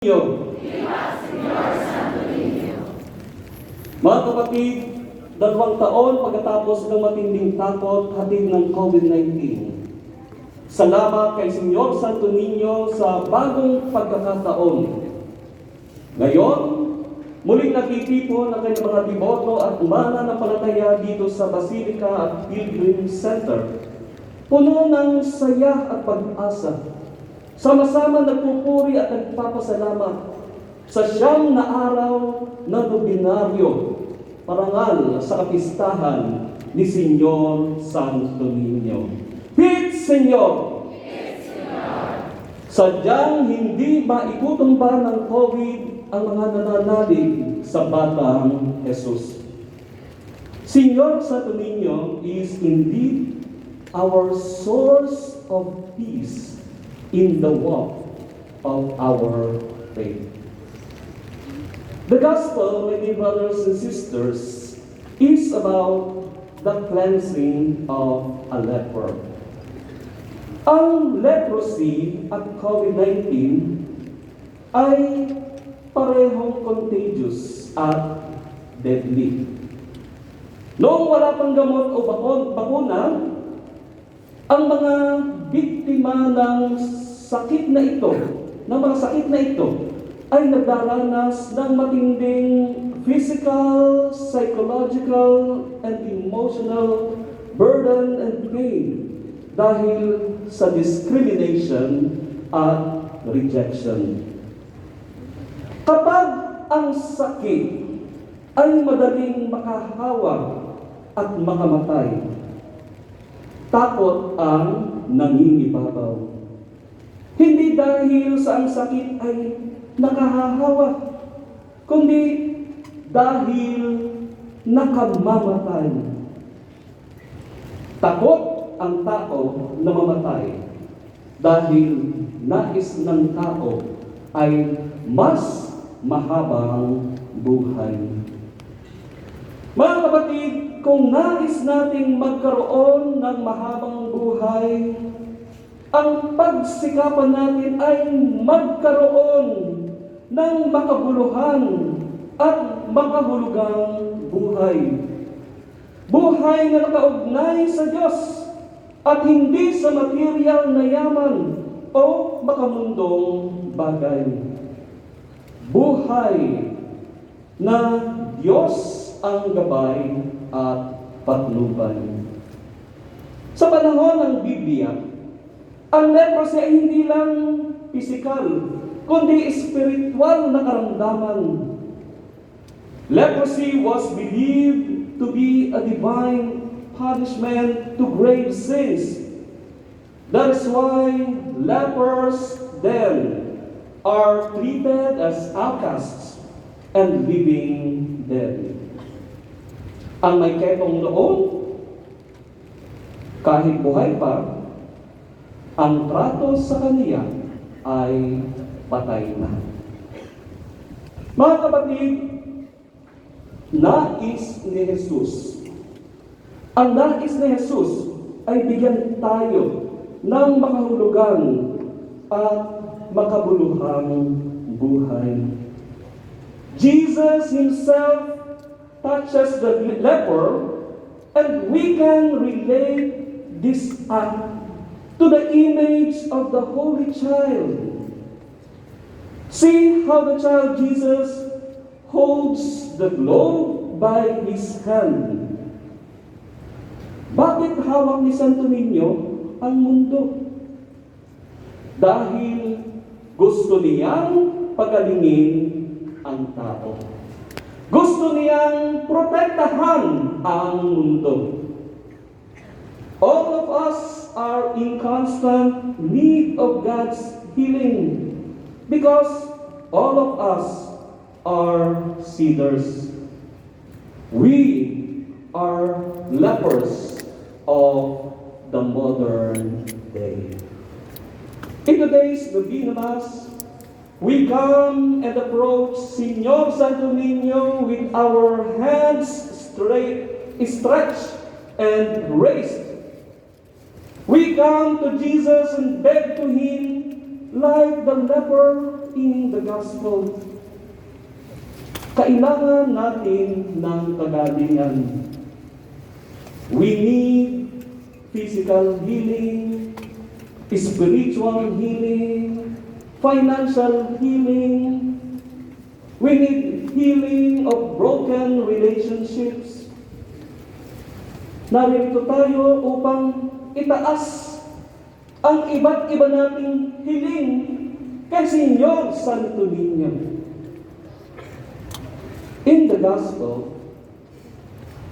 Mga kapatid, 2 taon pagkatapos ng matinding takot hatid ng COVID-19. Salamat kay Senyor Santo Niño sa bagong pagkakataon. Ngayon, muling nagtitipon ang kanyang mga deboto at mananampalataya dito sa Basilica at Pilgrim Center. Puno ng saya at pag-asa. Sama-sama nagpupuri at nagpapasalamat sa siyam na araw na nobinaryo, parangal sa kapistahan ni Senyor Santo Niño. Hit, Senyor! Sadyang hindi maitutumba ng COVID ang mga nananalig sa Batang Jesus. Senyor Santo Niño is indeed our source of peace in the walk of our faith. The gospel, my dear brothers and sisters, is about the cleansing of a leper. Ang leprosy at COVID-19 ay parehong contagious at deadly. Noong wala pang gamot o bakuna, ang mga biktima ng sakit na ito, ay nagdaranas ng matinding physical, psychological, and emotional burden and pain dahil sa discrimination at rejection. Kapag ang sakit ay madaling makahawa at makamatay, takot ang nangingibabaw. Hindi dahil sa ang sakit ay nakahahawa, kundi dahil nakamamatay. Takot ang tao na mamatay dahil nais ng tao ay mas mahabang buhay. Mga kapatid, kung nais nating magkaroon ng mahabang buhay, ang pagsikapan natin ay magkaroon ng makabuluhan at makahulugang buhay. Buhay na nakaugnay sa Diyos at hindi sa material na yaman o makamundong bagay. Buhay na Diyos ang gabay at patnubay. Sa panahon ng Biblia, ang leprosy ay hindi lang pisikal, kundi spiritual na karamdaman. Leprosy was believed to be a divine punishment to grave sins. That is why lepers then are treated as outcasts and living dead. Ang may ketong noon, kahit buhay pa, ang trato sa kaniya ay patay na. Mga kapatid, nais ni Jesus. Ang nais ni Jesus ay bigyan tayo ng makahulugan at makabuluhang buhay. Jesus Himself touches the leper, and we can relate this act to the image of the Holy Child. See how the child Jesus holds the globe by his hand. Bakit hawak ni Santo Niño ang mundo? Dahil gusto niyang pagalingin ang tao. Gusto niyang protektahan ang mundo. All of us are in constant need of God's healing because all of us are sinners. We are lepers of the modern day. In today's Novena Mass, we come and approach Senyor Santo Niño with our hands stretched and raised. We come to Jesus and beg to Him like the leper in the gospel. Kailangan natin ng kagalingan. We need physical healing, spiritual healing, financial healing. We need healing of broken relationships. Narito tayo upang itaas ang iba't iba nating hiling kay Señor Santo Niño. In the gospel,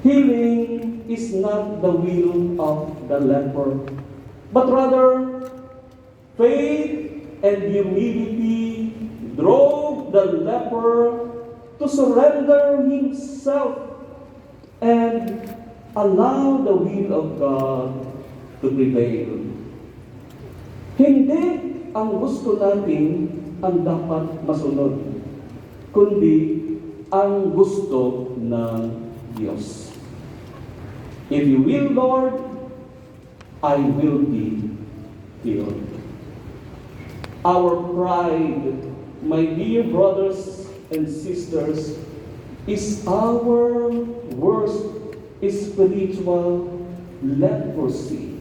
healing is not the will of the leper, but rather faith and humility drove the leper to surrender himself and allow the will of God to prevail. Hindi ang gusto natin ang dapat masunod, kundi ang gusto ng Diyos. If you will, Lord, I will be healed. Our pride, my dear brothers and sisters, is our worst spiritual leprosy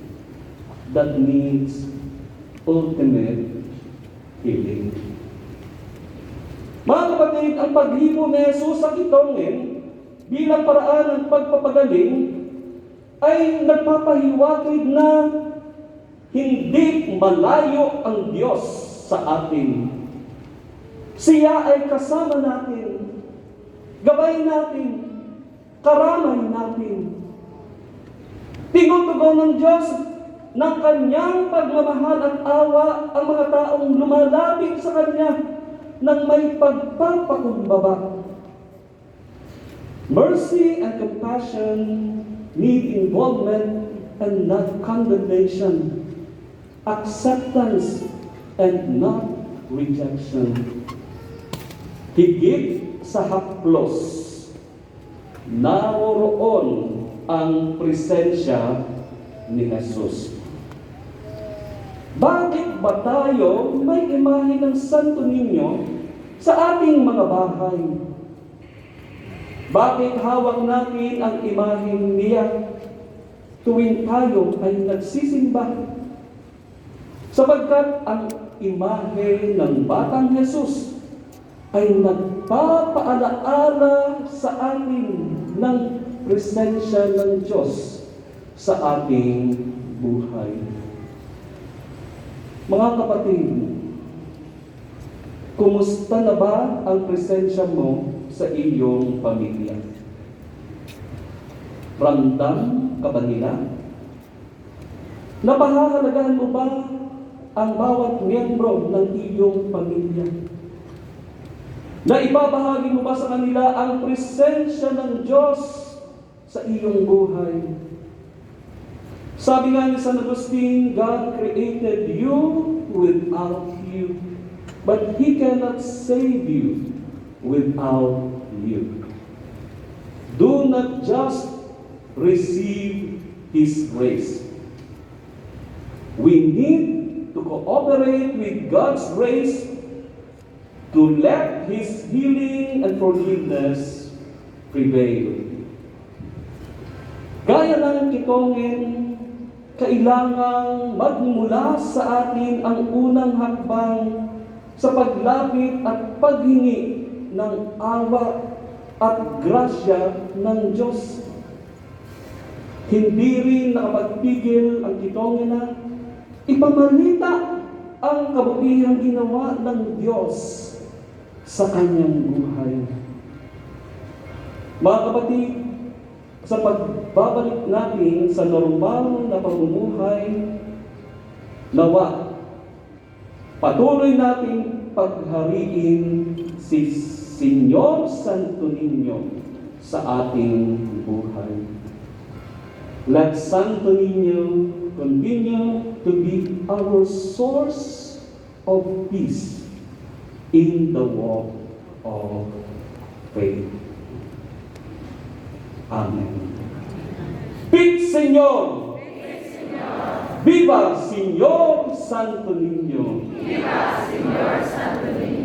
that needs ultimate healing. Mga kapatid, ang paghipo ni Jesus sa kitongin bilang paraan ng pagpapagaling ay nagpapahiwatig na hindi malayo ang Diyos sa atin. Siya ay kasama natin, gabay natin, karamay natin. Tinutugon ng Diyos ng kanyang pagmamahal at awa ang mga taong lumalapit sa Kanya nang may pagpapakumbaba. Mercy and compassion need involvement and not condemnation, acceptance and not rejection. Higit sa haplos, naroroon ang presensya ni Jesus. Bakit ba tayo may imahe ng Santo Niño sa ating mga bahay? Bakit hawak natin ang imahe niya tuwing tayo ay nagsisimba? Sapagkat ang imahe ng Batang Jesus ay nagpapaalaala sa atin ng presensya ng Diyos sa ating buhay. Mga kapatid, kumusta na ba ang presensya mo sa iyong pamilya? Ramdam ka ba nila? Napahahalagahan mo ba ang bawat miyembro ng iyong pamilya? Naibabahagi mo ba sa kanila ang presensya ng Diyos sa iyong buhay? Sabi nga ni San Agustin, God created you without you, but He cannot save you without you. Do not just receive His grace. We need to cooperate with God's grace to let His healing and forgiveness prevail. Gaya ng kitongin, kailangang magmula sa atin ang unang hakbang sa paglapit at paghingi ng awa at grasya ng Diyos. Hindi rin nakapagpigil ang kitongin na ipamalita ang kabutihang ginawa ng Diyos sa kanyang buhay. Mga kapatid, sa pagbabalik natin sa normal na pamumuhay, nawa, patuloy nating paghariin si Señor Santo Niño sa ating buhay. Let Santo Niño continue to be our source of peace in the walk of faith. Amen. Pit Señor! Viva Señor Santo Niño! Viva Señor Santo Niño!